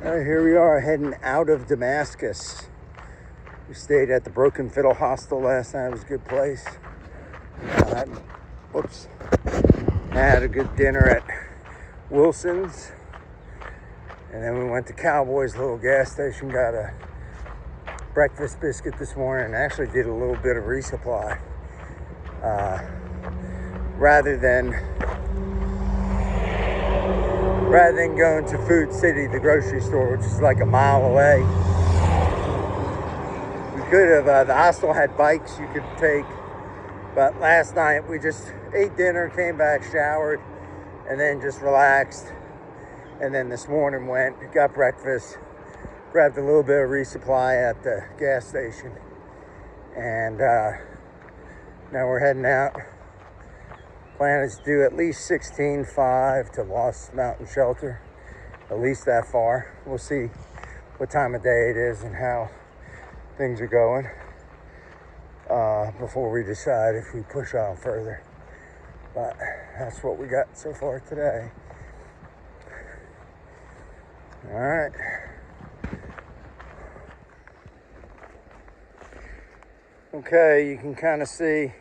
All right, here we are heading out of Damascus. We stayed at the Broken Fiddle Hostel last night. It was a good place. Whoops. Had a good dinner at Wilson's. And then we went to Cowboy's little gas station, got a breakfast biscuit this morning, and actually did a little bit of resupply. Rather than going to Food City, the grocery store, which is like a mile away. We could have, the hostel had bikes you could take, but last night we just ate dinner, came back, showered, and then just relaxed. And then this morning got breakfast, grabbed a little bit of resupply at the gas station, and now we're heading out. Plan is to do at least 16.5 to Lost Mountain Shelter, at least that far. We'll see what time of day it is and how things are going before we decide if we push on further. But that's what we got so far today. All right. Okay, you can kind of see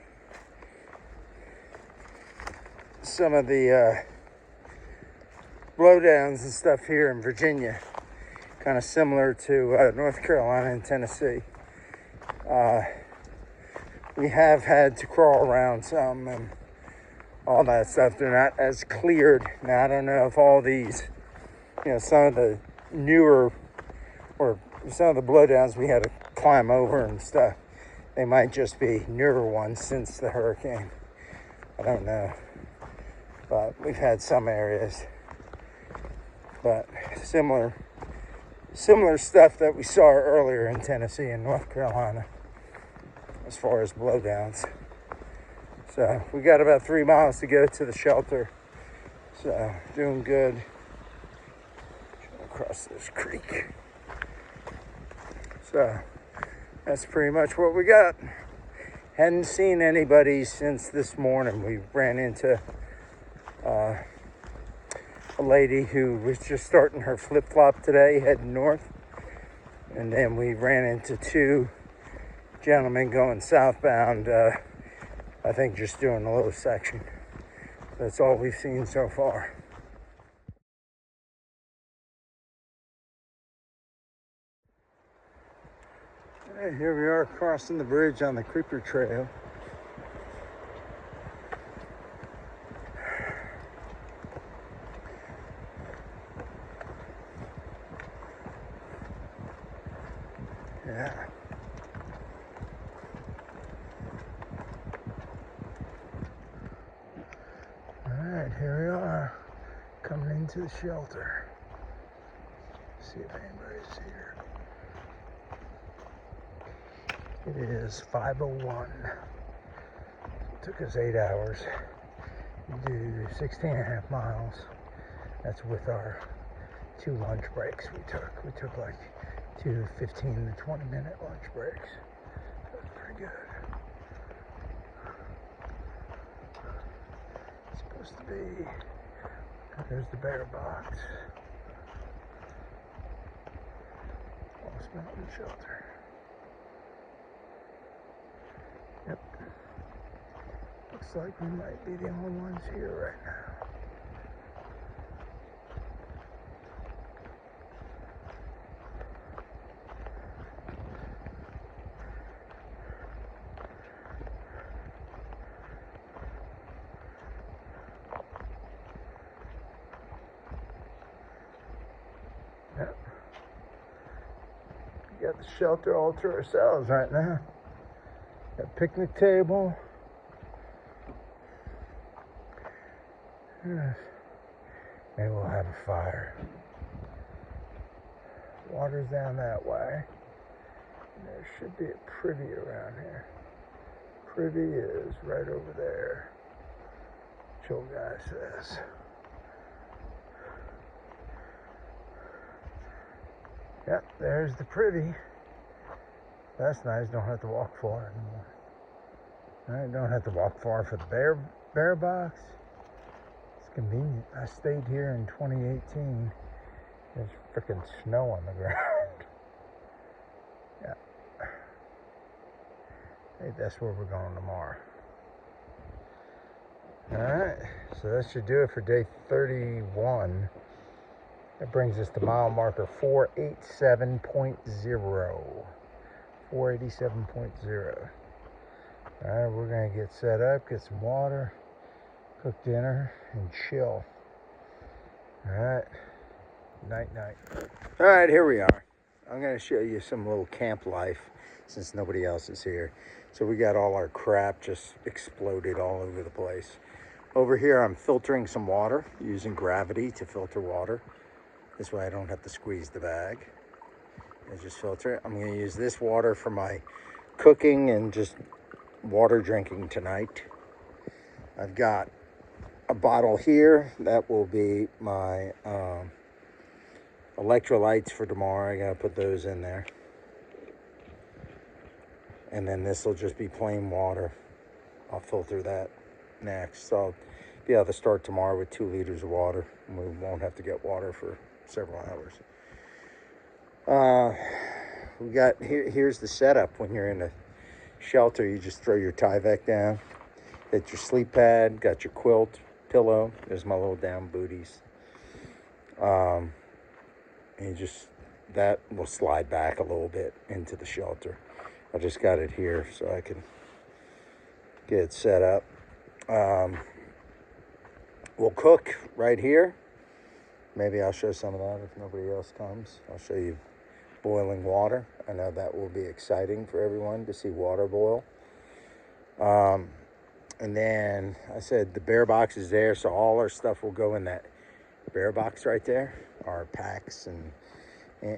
some of the blowdowns and stuff here in Virginia, kind of similar to North Carolina and Tennessee. We have had to crawl around some and all that stuff. They're not as cleared. Now, I don't know if all these, some of the newer or some of the blowdowns we had to climb over and stuff, they might just be newer ones since the hurricane. I don't know. But we've had some areas, but similar stuff that we saw earlier in Tennessee and North Carolina as far as blowdowns. So we got about 3 miles to go to the shelter. So doing good. Across this creek. So that's pretty much what we got. Hadn't seen anybody since this morning. We ran into a lady who was just starting her flip-flop today, heading north. And then we ran into two gentlemen going southbound, I think just doing a little section. That's all we've seen so far. All right, here we are crossing the bridge on the Creeper Trail. Yeah. All right, here we are, coming into the shelter. See if anybody's here. It is 5:01. It took us 8 hours to do 16.5 miles. That's with our 2 lunch breaks we took. We took like 2 15 to 20 minute lunch breaks. That was pretty good. It's supposed to be, there's the bear box. Lost Mountain Shelter. Yep. Looks like we might be the only ones here right now. Yep. We got the shelter all to ourselves right now. Got a picnic table. Yes. Maybe we'll have a fire. Water's down that way. There should be a privy around here. Privy is right over there. Chill guy says. Yep, there's the privy. That's nice. Don't have to walk far anymore. I don't have to walk far for the bear box. It's convenient. I stayed here in 2018 There's freaking snow on the ground. Yeah. I think that's where we're going tomorrow. Alright, so that should do it for day 31. That brings us to mile marker 487.0. 487.0. Alright, we're going to get set up, get some water, cook dinner, and chill. Alright, night night. Alright, here we are. I'm going to show you some little camp life since nobody else is here. So we got all our crap just exploded all over the place. Over here, I'm filtering some water, using gravity to filter water. This way I don't have to squeeze the bag. I just filter it. I'm going to use this water for my cooking and just water drinking tonight. I've got a bottle here. That will be my electrolytes for tomorrow. I got to put those in there. And then this will just be plain water. I'll filter that next. So I'll be able to start tomorrow with 2 liters of water. And we won't have to get water for several hours. We got here's the setup. When you're in a shelter, you just throw your Tyvek down, hit your sleep pad, got your quilt, pillow. There's my little down booties. And you just, that will slide back a little bit into the shelter. I just got it here so I can get it set up. We'll cook right here. Maybe I'll show some of that if nobody else comes. I'll show you boiling water. I know that will be exciting for everyone to see water boil. And then I said the bear box is there, so all our stuff will go in that bear box right there. Our packs and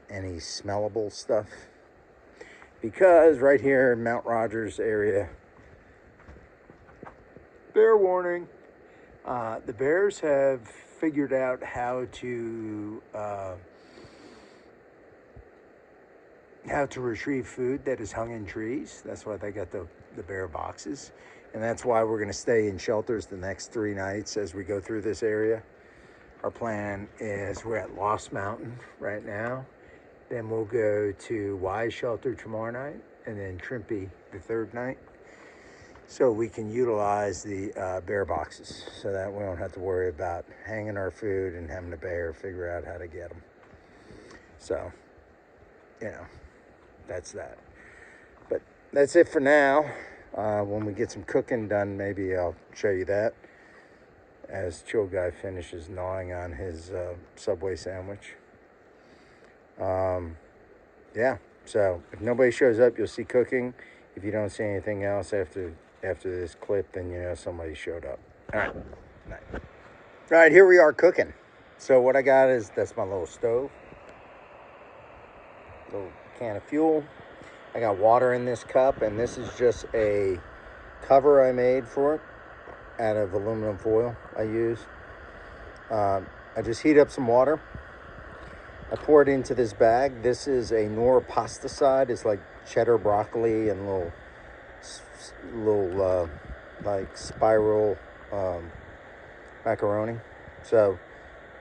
any smellable stuff. Because right here in Mount Rogers area, bear warning, the bears have figured out how to retrieve food that is hung in trees. That's why they got the bear boxes. And that's why we're going to stay in shelters the next 3 nights as we go through this area. Our plan is we're at Lost Mountain right now. Then we'll go to Wise Shelter tomorrow night, and then Trimpy the 3rd night. So we can utilize the bear boxes so that we don't have to worry about hanging our food and having the bear figure out how to get them. So, you know, that's that. But that's it for now. When we get some cooking done, maybe I'll show you that as Chill Guy finishes gnawing on his Subway sandwich. Yeah, so if nobody shows up, you'll see cooking. If you don't see anything else after this clip, then you know somebody showed up. All right. All right, here we are cooking. So what I got is, that's my little stove. Little can of fuel. I got water in this cup, and this is just a cover I made for it out of aluminum foil I use. I just heat up some water. I pour it into this bag. This is a Knorr pasta side. It's like cheddar broccoli and little like spiral macaroni. So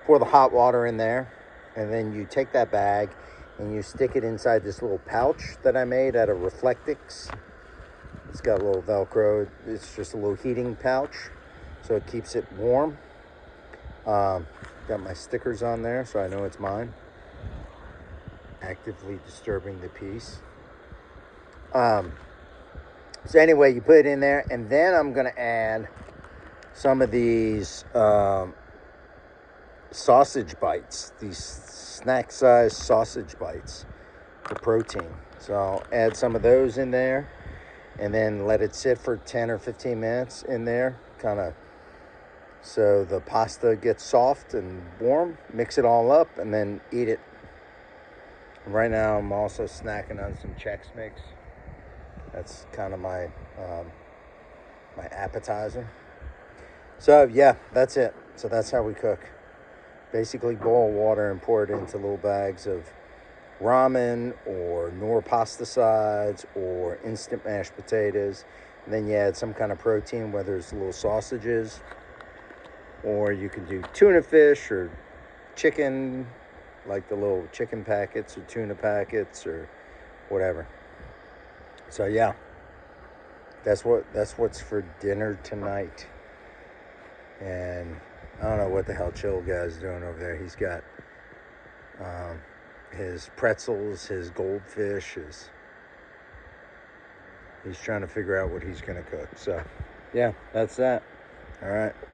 pour the hot water in there, and then you take that bag and you stick it inside this little pouch that I made out of Reflectix. It's got a little Velcro. It's just a little heating pouch, so it keeps it warm. Got my stickers on there, so I know it's mine. Actively disturbing the peace. So anyway, you put it in there, and then I'm going to add some of these sausage bites, these snack-sized sausage bites for protein. So I'll add some of those in there, and then let it sit for 10 or 15 minutes in there, kind of so the pasta gets soft and warm. Mix it all up, and then eat it. Right now, I'm also snacking on some Chex Mix. That's kind of my my appetizer. So yeah, that's it. So that's how we cook. Basically, boil water and pour it into little bags of ramen or Knorr pasta sides or instant mashed potatoes. And then you add some kind of protein, whether it's little sausages, or you can do tuna fish or chicken, like the little chicken packets or tuna packets or whatever. So yeah, that's what's for dinner tonight. And I don't know what the hell Chill Guy's doing over there. He's got his pretzels, his goldfish, he's trying to figure out what he's gonna cook. So yeah, that's that. All right.